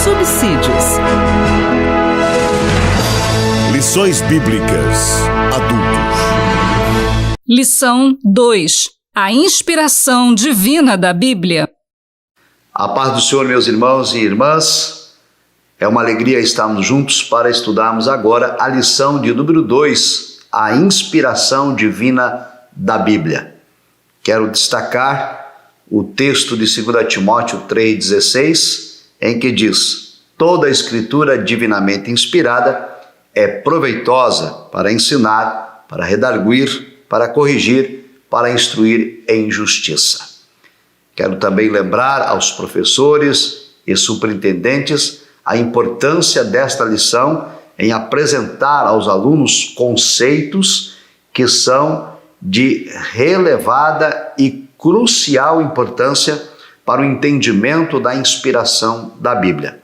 subsídios. Lições Bíblicas Adultos. Lição 2. A inspiração divina da Bíblia. A paz do Senhor, meus irmãos e irmãs. É uma alegria estarmos juntos para estudarmos agora a lição de número 2, a inspiração divina da Bíblia. Quero destacar o texto de 2 Timóteo 3,16, em que diz: toda a escritura divinamente inspirada é proveitosa para ensinar, para redarguir, para corrigir, para instruir em justiça. Quero também lembrar aos professores e superintendentes a importância desta lição em apresentar aos alunos conceitos que são de relevada e crucial importância para o entendimento da inspiração da Bíblia.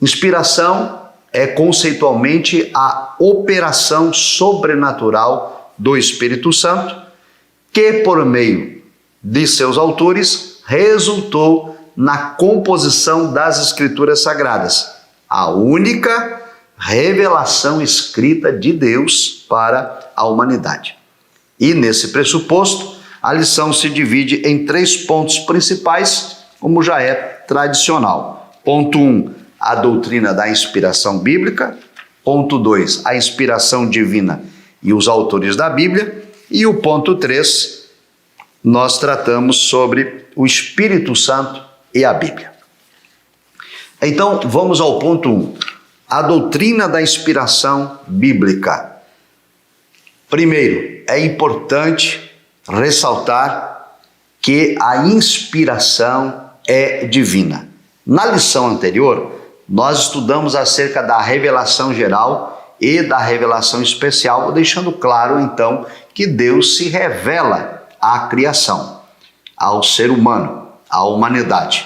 Inspiração é conceitualmente a operação sobrenatural do Espírito Santo, que por meio de seus autores resultou na composição das Escrituras Sagradas, a única revelação escrita de Deus para a humanidade. E nesse pressuposto, a lição se divide em 3 pontos principais, como já é tradicional. Ponto 1, a doutrina da inspiração bíblica. Ponto 2, a inspiração divina e os autores da Bíblia. E o ponto 3, nós tratamos sobre o Espírito Santo e a Bíblia. Então, vamos ao ponto 1, a doutrina da inspiração bíblica. Primeiro, é importante ressaltar que a inspiração é divina. Na lição anterior, nós estudamos acerca da revelação geral e da revelação especial, deixando claro, então, que Deus se revela à criação, ao ser humano, à humanidade.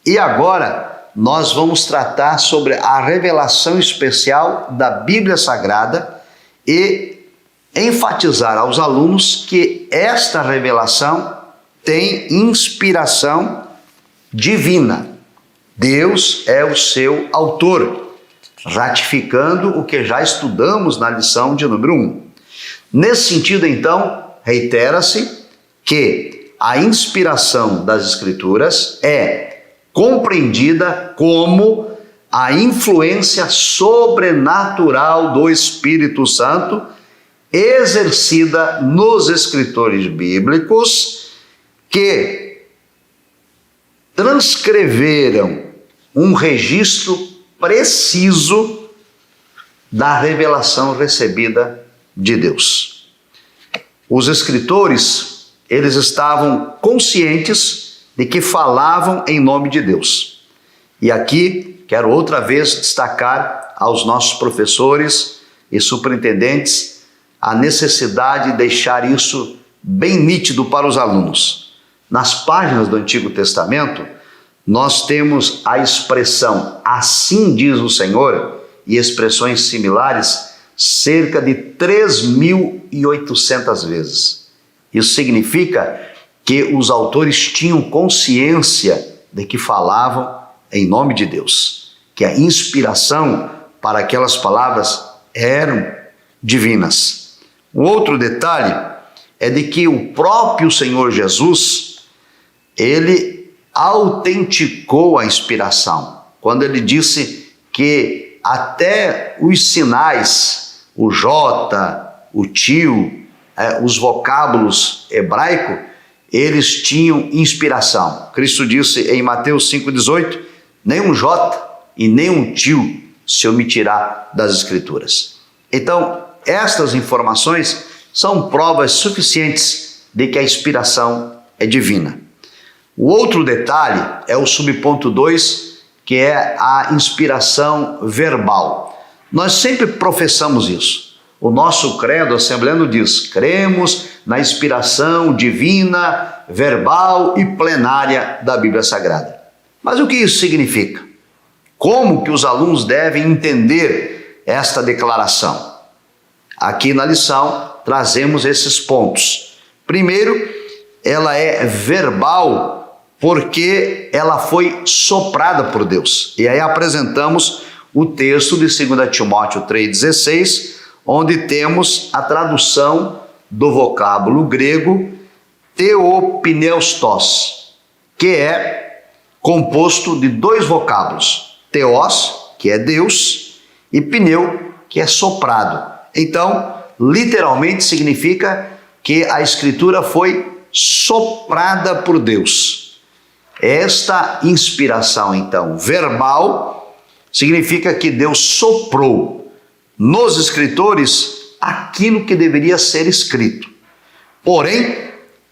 E agora, nós vamos tratar sobre a revelação especial da Bíblia Sagrada e enfatizar aos alunos que esta revelação tem inspiração divina. Deus é o seu autor, ratificando o que já estudamos na lição de número 1. Nesse sentido, então, reitera-se que a inspiração das Escrituras é compreendida como a influência sobrenatural do Espírito Santo exercida nos escritores bíblicos que transcreveram um registro preciso da revelação recebida de Deus. Os escritores, eles estavam conscientes de que falavam em nome de Deus. E aqui quero outra vez destacar aos nossos professores e superintendentes a necessidade de deixar isso bem nítido para os alunos. Nas páginas do Antigo Testamento, nós temos a expressão "assim diz o Senhor" e expressões similares cerca de 3.800 vezes. Isso significa que os autores tinham consciência de que falavam em nome de Deus, que a inspiração para aquelas palavras eram divinas. Um outro detalhe é de que o próprio Senhor Jesus, ele autenticou a inspiração, quando ele disse que até os sinais, o J, o tio, os vocábulos hebraicos, eles tinham inspiração. Cristo disse em Mateus 5,18, nem um J e nem um tio se omitirá das Escrituras. Então, estas informações são provas suficientes de que a inspiração é divina. O outro detalhe é o subponto 2, que é a inspiração verbal. Nós sempre professamos isso. O nosso credo assembleano diz: cremos na inspiração divina, verbal e plenária da Bíblia Sagrada. Mas o que isso significa? Como que os alunos devem entender esta declaração? Aqui na lição trazemos esses pontos. Primeiro, ela é verbal porque ela foi soprada por Deus. E aí apresentamos o texto de 2 Timóteo 3,16, onde temos a tradução do vocábulo grego theopneustos, que é composto de dois vocábulos, theos, que é Deus, e pneu, que é soprado. Então, literalmente significa que a Escritura foi soprada por Deus. Esta inspiração, então, verbal, significa que Deus soprou nos escritores aquilo que deveria ser escrito. Porém,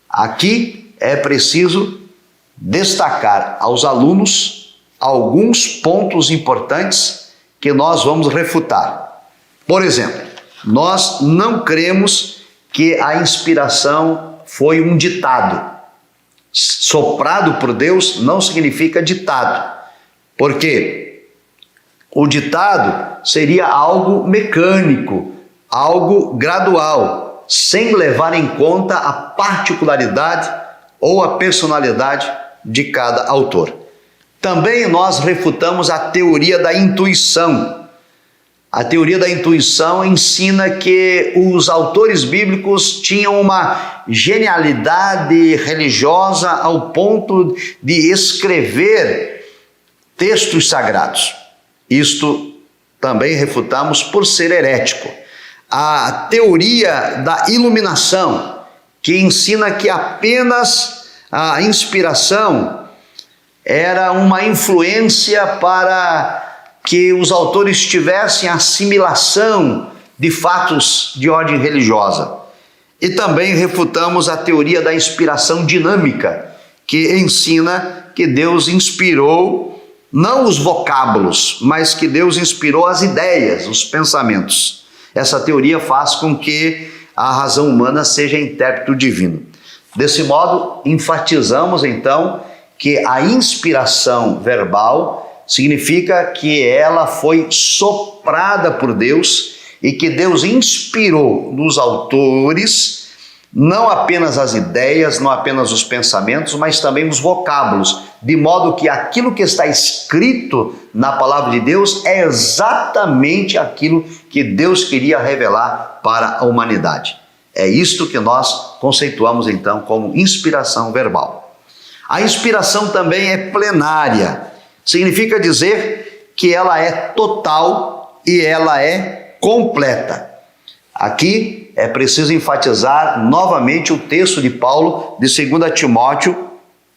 aqui é preciso destacar aos alunos alguns pontos importantes que nós vamos refutar. Por exemplo, nós não cremos que a inspiração foi um ditado. Soprado por Deus não significa ditado, porque o ditado seria algo mecânico, algo gradual, sem levar em conta a particularidade ou a personalidade de cada autor. Também nós refutamos a teoria da intuição. A teoria da intuição ensina que os autores bíblicos tinham uma genialidade religiosa ao ponto de escrever textos sagrados. Isto também refutamos por ser herético. A teoria da iluminação, que ensina que apenas a inspiração era uma influência para que os autores tivessem assimilação de fatos de ordem religiosa. E também refutamos a teoria da inspiração dinâmica, que ensina que Deus inspirou não os vocábulos, mas que Deus inspirou as ideias, os pensamentos. Essa teoria faz com que a razão humana seja intérprete divino. Desse modo, enfatizamos então que a inspiração verbal significa que ela foi soprada por Deus e que Deus inspirou nos autores não apenas as ideias, não apenas os pensamentos, mas também os vocábulos, de modo que aquilo que está escrito na palavra de Deus é exatamente aquilo que Deus queria revelar para a humanidade. É isto que nós conceituamos então como inspiração verbal. A inspiração também é plenária. Significa dizer que ela é total e ela é completa. Aqui é preciso enfatizar novamente o texto de Paulo de 2 Timóteo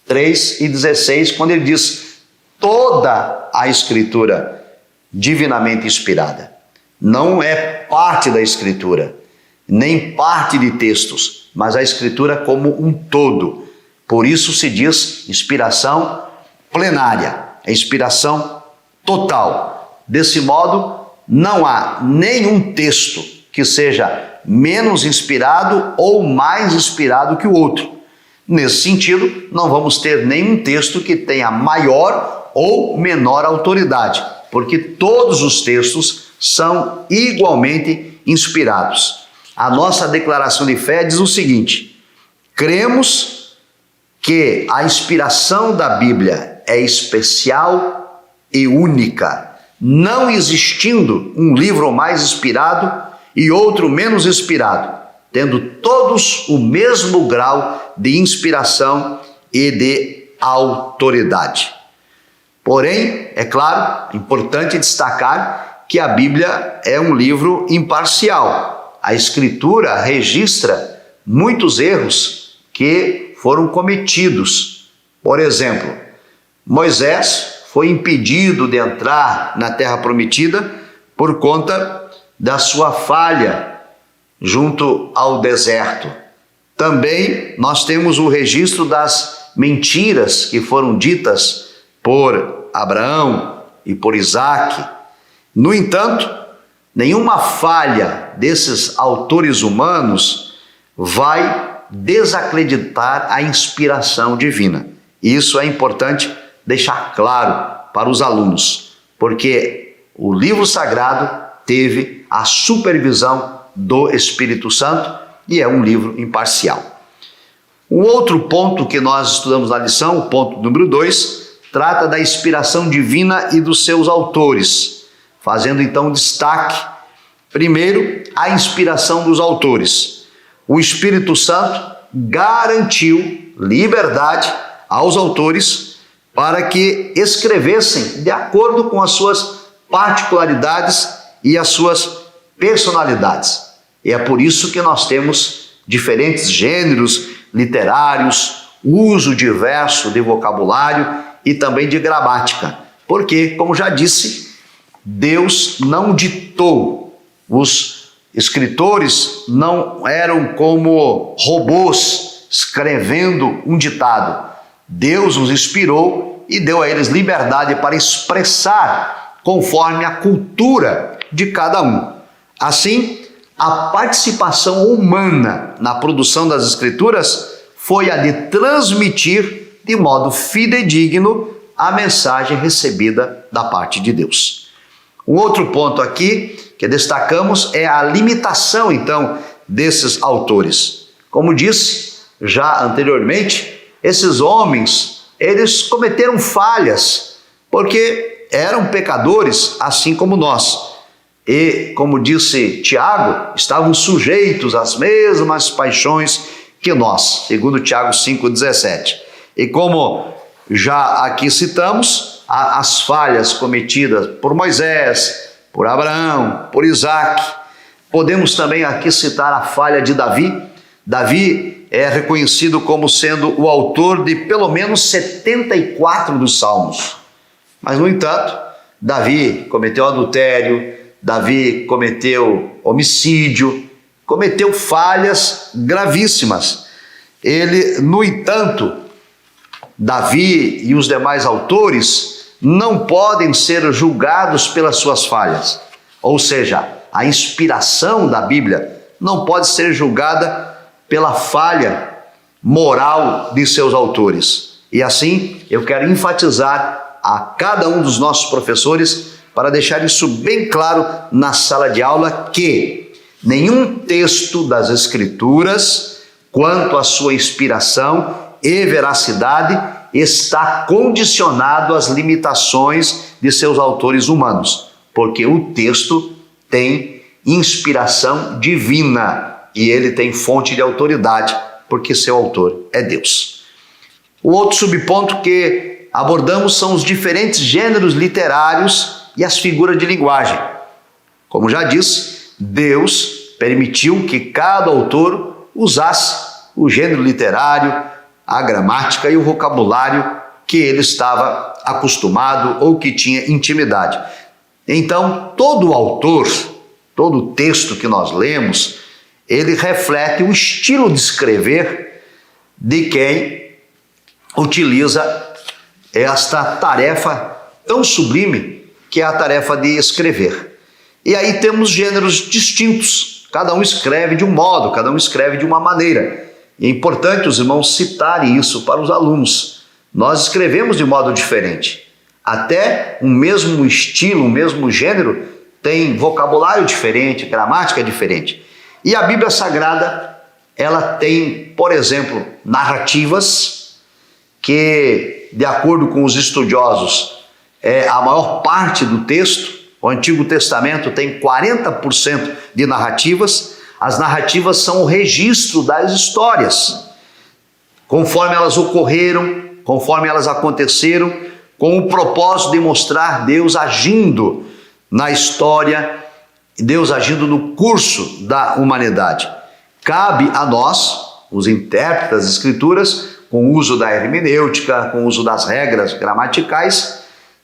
3,16, quando ele diz: toda a Escritura divinamente inspirada. Não é parte da Escritura, nem parte de textos, mas a Escritura como um todo. Por isso se diz inspiração plenária. A inspiração total. Desse modo, não há nenhum texto que seja menos inspirado ou mais inspirado que o outro. Nesse sentido, não vamos ter nenhum texto que tenha maior ou menor autoridade, porque todos os textos são igualmente inspirados. A nossa declaração de fé diz o seguinte: cremos que a inspiração da Bíblia é especial e única, não existindo um livro mais inspirado e outro menos inspirado, tendo todos o mesmo grau de inspiração e de autoridade. Porém, é claro, importante destacar que a Bíblia é um livro imparcial. A Escritura registra muitos erros que foram cometidos. Por exemplo, Moisés foi impedido de entrar na Terra Prometida por conta da sua falha junto ao deserto. Também nós temos o registro das mentiras que foram ditas por Abraão e por Isaque. No entanto, nenhuma falha desses autores humanos vai desacreditar a inspiração divina. Isso é importante deixar claro para os alunos, porque o livro sagrado teve a supervisão do Espírito Santo e é um livro imparcial. Um outro ponto que nós estudamos na lição, o ponto número 2, trata da inspiração divina e dos seus autores, fazendo então destaque, primeiro, a inspiração dos autores. O Espírito Santo garantiu liberdade aos autores para que escrevessem de acordo com as suas particularidades e as suas personalidades. E é por isso que nós temos diferentes gêneros literários, uso diverso de vocabulário e também de gramática. Porque, como já disse, Deus não ditou. Os escritores não eram como robôs escrevendo um ditado. Deus os inspirou e deu a eles liberdade para expressar conforme a cultura de cada um. Assim, a participação humana na produção das Escrituras foi a de transmitir de modo fidedigno a mensagem recebida da parte de Deus. Um outro ponto aqui que destacamos é a limitação, então, desses autores. Como disse já anteriormente, esses homens, eles cometeram falhas, porque eram pecadores assim como nós. E, como disse Tiago, estavam sujeitos às mesmas paixões que nós, segundo Tiago 5,17. E como já aqui citamos, as falhas cometidas por Moisés, por Abraão, por Isaac, podemos também aqui citar a falha de Davi. Davi é reconhecido como sendo o autor de pelo menos 74 dos salmos. Mas, no entanto, Davi cometeu adultério, Davi cometeu homicídio, cometeu falhas gravíssimas. Ele, no entanto, Davi e os demais autores não podem ser julgados pelas suas falhas. Ou seja, a inspiração da Bíblia não pode ser julgada pela falha moral de seus autores. E assim, eu quero enfatizar a cada um dos nossos professores para deixar isso bem claro na sala de aula que nenhum texto das Escrituras, quanto à sua inspiração e veracidade, está condicionado às limitações de seus autores humanos, porque o texto tem inspiração divina e ele tem fonte de autoridade, porque seu autor é Deus. O outro subponto que abordamos são os diferentes gêneros literários e as figuras de linguagem. Como já disse, Deus permitiu que cada autor usasse o gênero literário, a gramática e o vocabulário que ele estava acostumado ou que tinha intimidade. Então, todo autor, todo texto que nós lemos, ele reflete o estilo de escrever de quem utiliza esta tarefa tão sublime que é a tarefa de escrever. E aí temos gêneros distintos, cada um escreve de um modo, cada um escreve de uma maneira. E é importante os irmãos citarem isso para os alunos. Nós escrevemos de modo diferente. Até um mesmo estilo, um mesmo gênero, tem vocabulário diferente, gramática diferente. E a Bíblia Sagrada, ela tem, por exemplo, narrativas que, de acordo com os estudiosos, é a maior parte do texto. O Antigo Testamento tem 40% de narrativas. As narrativas são o registro das histórias, conforme elas ocorreram, conforme elas aconteceram, com o propósito de mostrar Deus agindo na história, Deus agindo no curso da humanidade. Cabe a nós, os intérpretes das Escrituras, com o uso da hermenêutica, com o uso das regras gramaticais,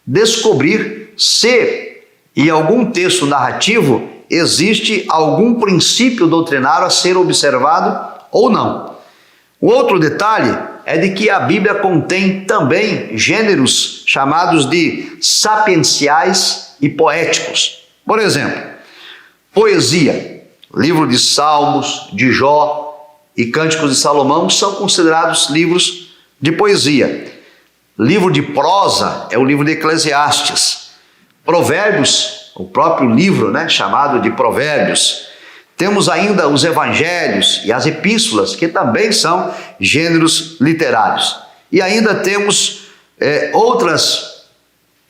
descobrir se em algum texto narrativo existe algum princípio doutrinário a ser observado ou não. O outro detalhe é de que a Bíblia contém também gêneros chamados de sapienciais e poéticos. Por exemplo, poesia, livro de Salmos, de Jó e Cânticos de Salomão são considerados livros de poesia. Livro de prosa é o livro de Eclesiastes. Provérbios, o próprio livro, chamado de Provérbios. Temos ainda os evangelhos e as epístolas, que também são gêneros literários. E ainda temos outras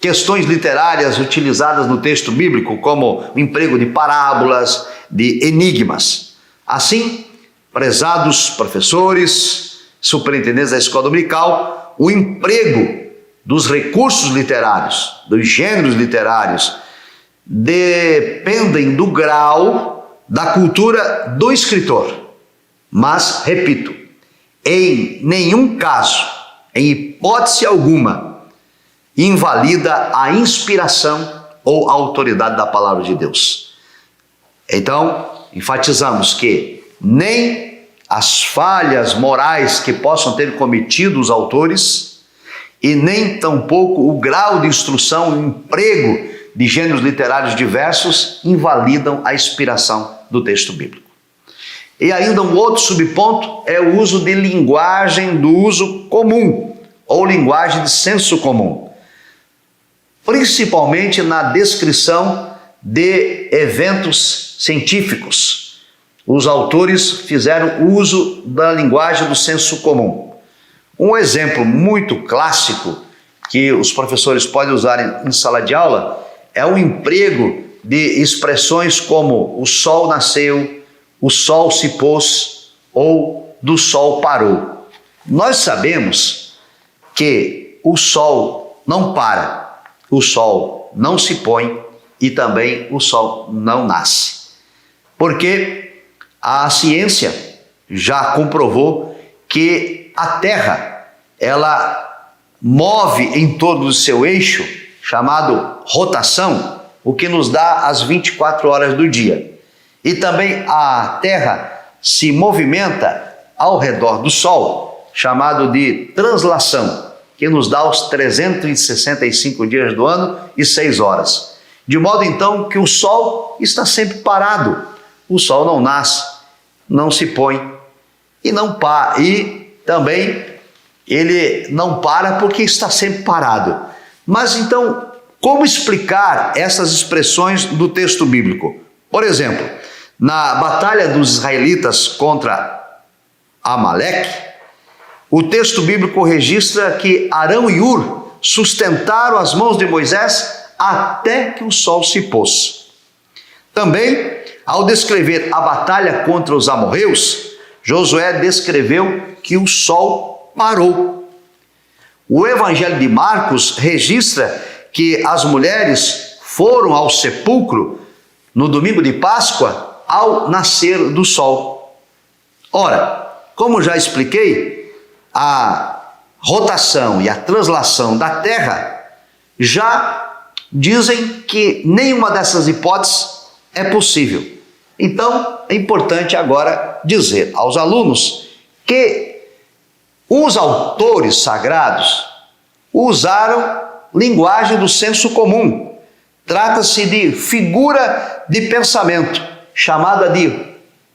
questões literárias utilizadas no texto bíblico, como o emprego de parábolas, de enigmas. Assim, prezados professores, superintendentes da escola dominical, o emprego dos recursos literários, dos gêneros literários, dependem do grau da cultura do escritor. Mas, repito, em nenhum caso, em hipótese alguma, invalida a inspiração ou a autoridade da palavra de Deus. Então, enfatizamos que nem as falhas morais que possam ter cometido os autores e nem tampouco o grau de instrução e o emprego de gêneros literários diversos invalidam a inspiração do texto bíblico. E ainda um outro subponto é o uso de linguagem do uso comum, ou linguagem de senso comum, principalmente na descrição de eventos científicos. Os autores fizeram uso da linguagem do senso comum. Um exemplo muito clássico que os professores podem usar em sala de aula é o emprego de expressões como o sol nasceu, o sol se pôs ou do sol parou. Nós sabemos que o sol não para, o sol não se põe e também o sol não nasce. Porque a ciência já comprovou que a Terra, ela move em torno do seu eixo, chamado rotação, o que nos dá as 24 horas do dia. E também a Terra se movimenta ao redor do Sol, chamado de translação, que nos dá os 365 dias do ano e 6 horas. De modo então que o Sol está sempre parado. O Sol não nasce, não se põe e não para. E também ele não para porque está sempre parado. Mas então, como explicar essas expressões do texto bíblico? Por exemplo, na batalha dos israelitas contra Amaleque, o texto bíblico registra que Arão e Hur sustentaram as mãos de Moisés até que o sol se pôs. Também, ao descrever a batalha contra os amorreus, Josué descreveu que o sol parou. O Evangelho de Marcos registra que as mulheres foram ao sepulcro no domingo de Páscoa ao nascer do sol. Ora, como já expliquei, a rotação e a translação da Terra já dizem que nenhuma dessas hipóteses é possível. Então, é importante agora dizer aos alunos que os autores sagrados usaram linguagem do senso comum. Trata-se de figura de pensamento, chamada de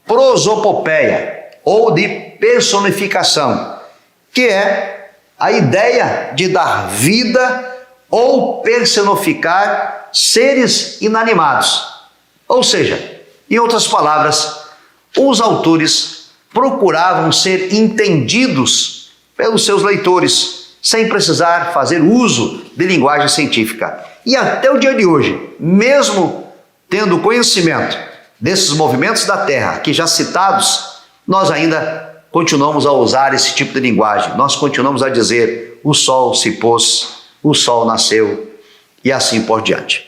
prosopopeia, ou de personificação, que é a ideia de dar vida ou personificar seres inanimados. Ou seja, em outras palavras, os autores procuravam ser entendidos pelos seus leitores, sem precisar fazer uso de linguagem científica. E até o dia de hoje, mesmo tendo conhecimento desses movimentos da Terra, aqui já citados, nós ainda continuamos a usar esse tipo de linguagem. Nós continuamos a dizer: o sol se pôs, o sol nasceu e assim por diante.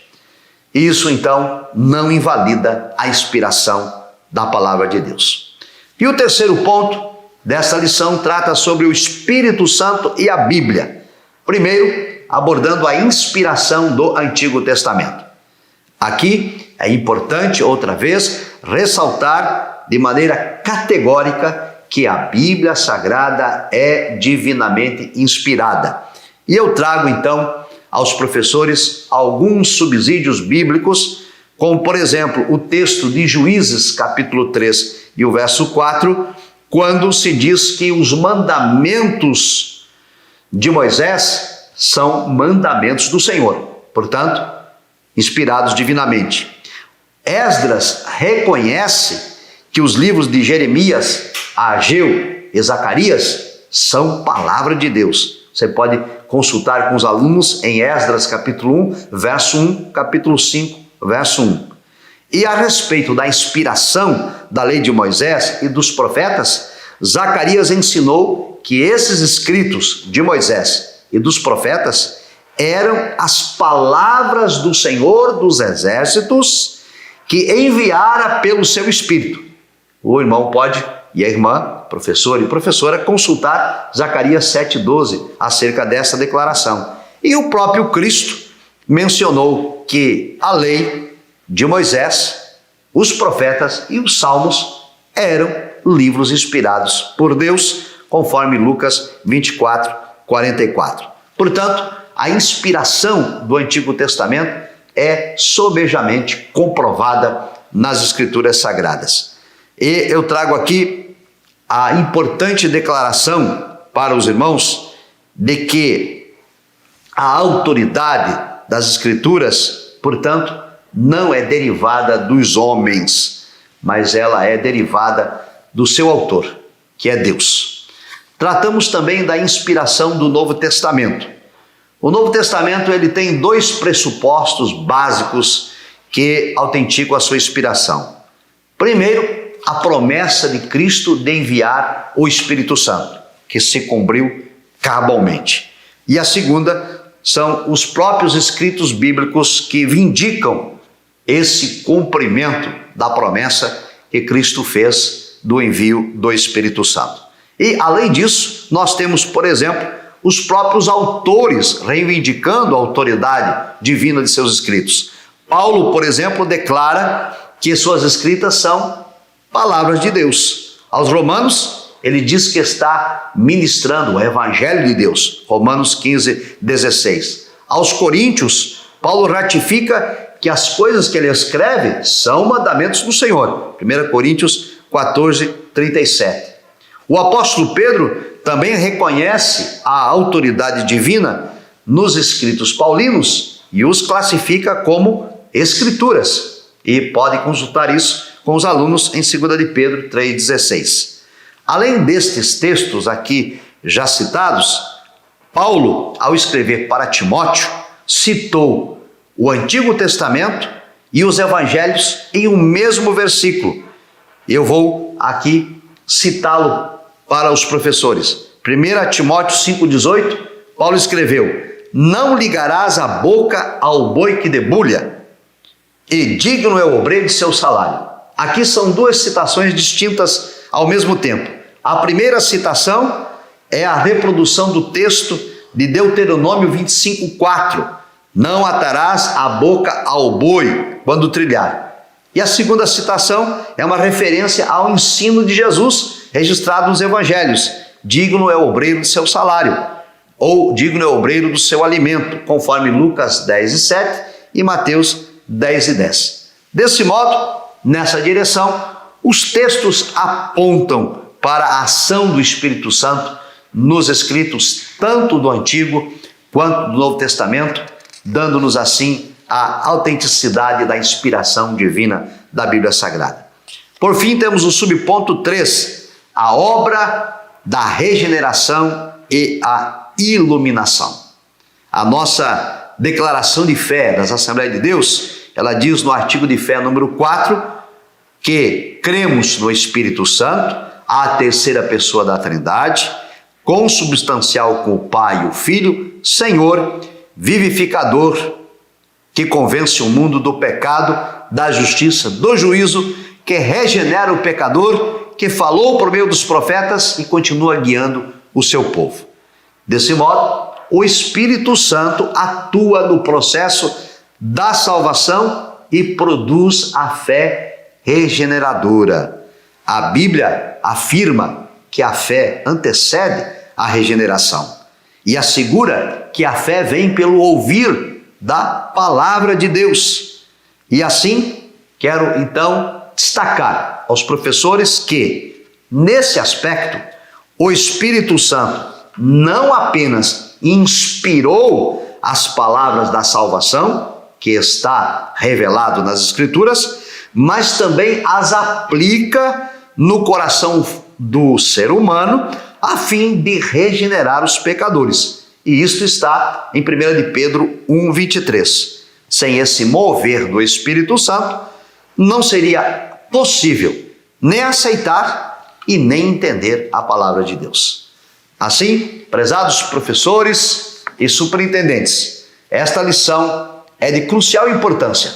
Isso então não invalida a inspiração da palavra de Deus. E o terceiro ponto dessa lição trata sobre o Espírito Santo e a Bíblia. Primeiro, abordando a inspiração do Antigo Testamento. Aqui é importante, outra vez, ressaltar de maneira categórica que a Bíblia Sagrada é divinamente inspirada. E eu trago então aos professores alguns subsídios bíblicos, como por exemplo o texto de Juízes capítulo 3 e o verso 4, quando se diz que os mandamentos de Moisés são mandamentos do Senhor, portanto, inspirados divinamente. Esdras reconhece que os livros de Jeremias, Ageu e Zacarias são palavra de Deus. Você pode consultar com os alunos em Esdras capítulo 1, verso 1, capítulo 5, verso 1. E a respeito da inspiração da lei de Moisés e dos profetas, Zacarias ensinou que esses escritos de Moisés e dos profetas eram as palavras do Senhor dos Exércitos que enviara pelo seu Espírito. O irmão pode, e a irmã, professor e professora, consultar Zacarias 7,12 acerca dessa declaração. E o próprio Cristo mencionou que a lei de Moisés, os profetas e os salmos eram livros inspirados por Deus, conforme Lucas 24, 44. Portanto, a inspiração do Antigo Testamento é sobejamente comprovada nas Escrituras Sagradas. E eu trago aqui a importante declaração para os irmãos de que a autoridade das Escrituras, portanto, não é derivada dos homens, mas ela é derivada do seu autor, que é Deus. Tratamos também da inspiração do Novo Testamento. O Novo Testamento ele tem dois pressupostos básicos que autenticam a sua inspiração. Primeiro, a promessa de Cristo de enviar o Espírito Santo, que se cumpriu cabalmente. E a segunda são os próprios escritos bíblicos que vindicam esse cumprimento da promessa que Cristo fez do envio do Espírito Santo. E, além disso, nós temos, por exemplo, os próprios autores reivindicando a autoridade divina de seus escritos. Paulo, por exemplo, declara que suas escritas são palavras de Deus. Aos Romanos, ele diz que está ministrando o Evangelho de Deus. Romanos 15, 16. Aos Coríntios, Paulo ratifica que as coisas que ele escreve são mandamentos do Senhor. 1 Coríntios 14, 37. O apóstolo Pedro também reconhece a autoridade divina nos escritos paulinos e os classifica como escrituras. E pode consultar isso com os alunos em 2 de Pedro 3,16. Além destes textos aqui já citados, Paulo, ao escrever para Timóteo, citou o Antigo Testamento e os Evangelhos em um mesmo versículo. Eu vou aqui citá-lo para os professores. 1 Timóteo 5,18, Paulo escreveu: não ligarás a boca ao boi que debulha, e digno é o obreiro de seu salário. Aqui são duas citações distintas ao mesmo tempo. A primeira citação é a reprodução do texto de Deuteronômio 25:4. Não atarás a boca ao boi quando trilhar. E a segunda citação é uma referência ao ensino de Jesus, registrado nos Evangelhos. Digno é o obreiro de seu salário, ou digno é o obreiro do seu alimento, conforme Lucas 10:7 e Mateus 10:10. Desse modo, nessa direção, os textos apontam para a ação do Espírito Santo nos escritos tanto do Antigo quanto do Novo Testamento, dando-nos assim a autenticidade da inspiração divina da Bíblia Sagrada. Por fim, temos o subponto 3, a obra da regeneração e a iluminação. A nossa declaração de fé das Assembleias de Deus, ela diz no artigo de fé número 4, que cremos no Espírito Santo, a terceira pessoa da Trindade, consubstancial com o Pai e o Filho, Senhor, vivificador, que convence o mundo do pecado, da justiça, do juízo, que regenera o pecador, que falou por meio dos profetas e continua guiando o seu povo. Desse modo, o Espírito Santo atua no processo da salvação e produz a fé regeneradora. A Bíblia afirma que a fé antecede a regeneração e assegura que a fé vem pelo ouvir da palavra de Deus. E assim, quero então destacar aos professores que, nesse aspecto, o Espírito Santo não apenas inspirou as palavras da salvação, que está revelado nas Escrituras, mas também as aplica no coração do ser humano a fim de regenerar os pecadores. E isto está em 1 de Pedro 1:23. Sem esse mover do Espírito Santo, não seria possível nem aceitar e nem entender a palavra de Deus. Assim, prezados professores e superintendentes, esta lição é de crucial importância.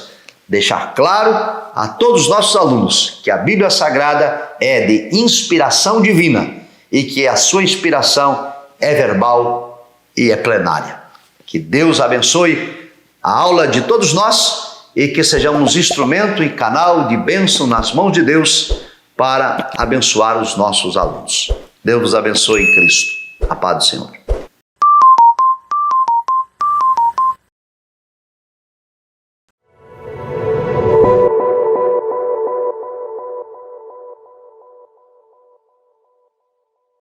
Deixar claro a todos os nossos alunos que a Bíblia Sagrada é de inspiração divina e que a sua inspiração é verbal e é plenária. Que Deus abençoe a aula de todos nós e que sejamos instrumento e canal de bênção nas mãos de Deus para abençoar os nossos alunos. Deus vos abençoe em Cristo. A paz do Senhor.